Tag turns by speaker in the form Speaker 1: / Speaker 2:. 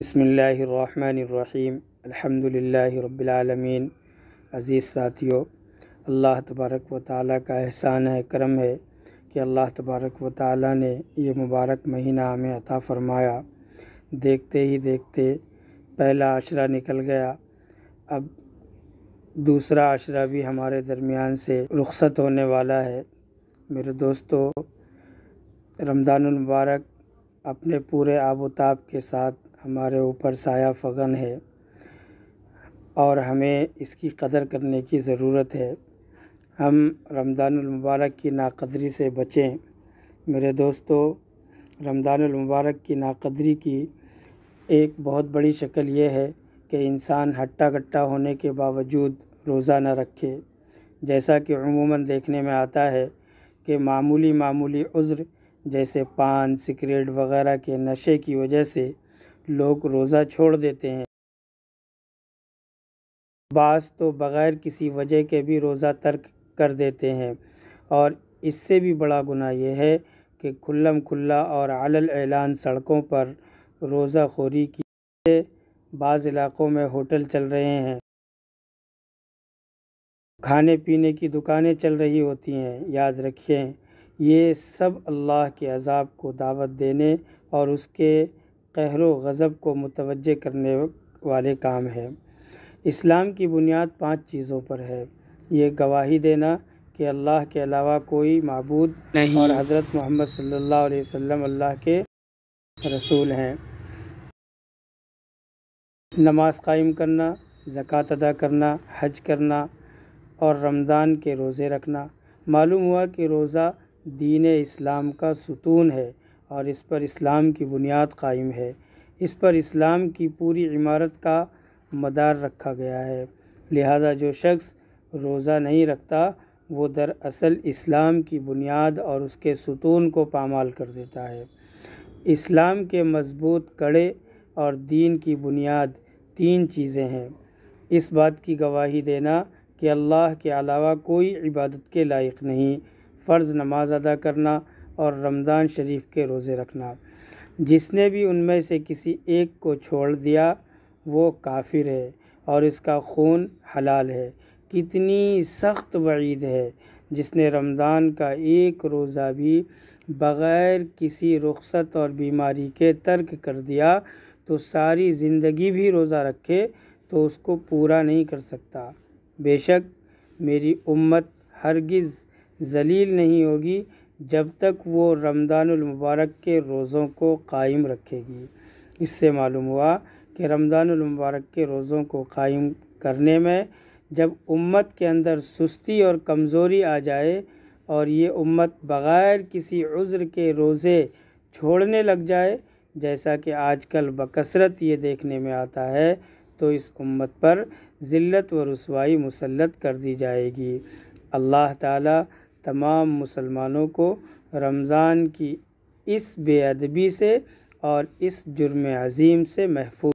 Speaker 1: بسم اللہ الرحمن الرحیم الحمدللہ رب العالمین۔ عزیز ساتھیو، اللہ تبارک و تعالیٰ کا احسان ہے، کرم ہے کہ اللہ تبارک و تعالیٰ نے یہ مبارک مہینہ ہمیں عطا فرمایا۔ دیکھتے ہی دیکھتے پہلا عشرہ نکل گیا، اب دوسرا عشرہ بھی ہمارے درمیان سے رخصت ہونے والا ہے۔ میرے دوستو، رمضان المبارک اپنے پورے آب و تاب کے ساتھ ہمارے اوپر سایہ فغن ہے اور ہمیں اس کی قدر کرنے کی ضرورت ہے۔ ہم رمضان المبارک کی ناقدری سے بچیں۔ میرے دوستو، رمضان المبارک کی ناقدری کی ایک بہت بڑی شکل یہ ہے کہ انسان ہٹا کٹا ہونے کے باوجود روزہ نہ رکھے، جیسا کہ عموماً دیکھنے میں آتا ہے کہ معمولی عذر جیسے پان، سگریٹ وغیرہ کے نشے کی وجہ سے لوگ روزہ چھوڑ دیتے ہیں۔ بعض تو بغیر کسی وجہ کے بھی روزہ ترک کر دیتے ہیں، اور اس سے بھی بڑا گناہ یہ ہے کہ کھلم کھلا اور علی الاعلان سڑکوں پر روزہ خوری کی۔ بعض علاقوں میں ہوٹل چل رہے ہیں، کھانے پینے کی دکانیں چل رہی ہوتی ہیں۔ یاد رکھیں، یہ سب اللہ کے عذاب کو دعوت دینے اور اس کے قہر و غضب کو متوجہ کرنے والے کام ہیں۔ اسلام کی بنیاد 5 چیزوں پر ہے۔ یہ گواہی دینا کہ اللہ کے علاوہ کوئی معبود نہیں اور حضرت محمد صلی اللہ علیہ وسلم اللہ کے رسول ہیں۔ نماز قائم کرنا، زکوٰۃ ادا کرنا، حج کرنا اور رمضان کے روزے رکھنا۔ معلوم ہوا کہ روزہ دین اسلام کا ستون ہے اور اس پر اسلام کی بنیاد قائم ہے۔ اس پر اسلام کی پوری عمارت کا مدار رکھا گیا ہے۔ لہذا جو شخص روزہ نہیں رکھتا وہ دراصل اسلام کی بنیاد اور اس کے ستون کو پامال کر دیتا ہے۔ اسلام کے مضبوط کڑے اور دین کی بنیاد 3 چیزیں ہیں: اس بات کی گواہی دینا کہ اللہ کے علاوہ کوئی عبادت کے لائق نہیں، فرض نماز ادا کرنا اور رمضان شریف کے روزے رکھنا۔ جس نے بھی ان میں سے کسی ایک کو چھوڑ دیا وہ کافر ہے اور اس کا خون حلال ہے۔ کتنی سخت وعید ہے! جس نے رمضان کا ایک روزہ بھی بغیر کسی رخصت اور بیماری کے ترک کر دیا تو ساری زندگی بھی روزہ رکھے تو اس کو پورا نہیں کر سکتا۔ بے شک میری امت ہرگز ذلیل نہیں ہوگی جب تک وہ رمضان المبارک کے روزوں کو قائم رکھے گی۔ اس سے معلوم ہوا کہ رمضان المبارک کے روزوں کو قائم کرنے میں جب امت کے اندر سستی اور کمزوری آ جائے اور یہ امت بغیر کسی عذر کے روزے چھوڑنے لگ جائے، جیسا کہ آج کل بکثرت یہ دیکھنے میں آتا ہے، تو اس امت پر ذلت و رسوائی مسلط کر دی جائے گی۔ اللہ تعالیٰ تمام مسلمانوں کو رمضان کی اس بے ادبی سے اور اس جرم عظیم سے محفوظ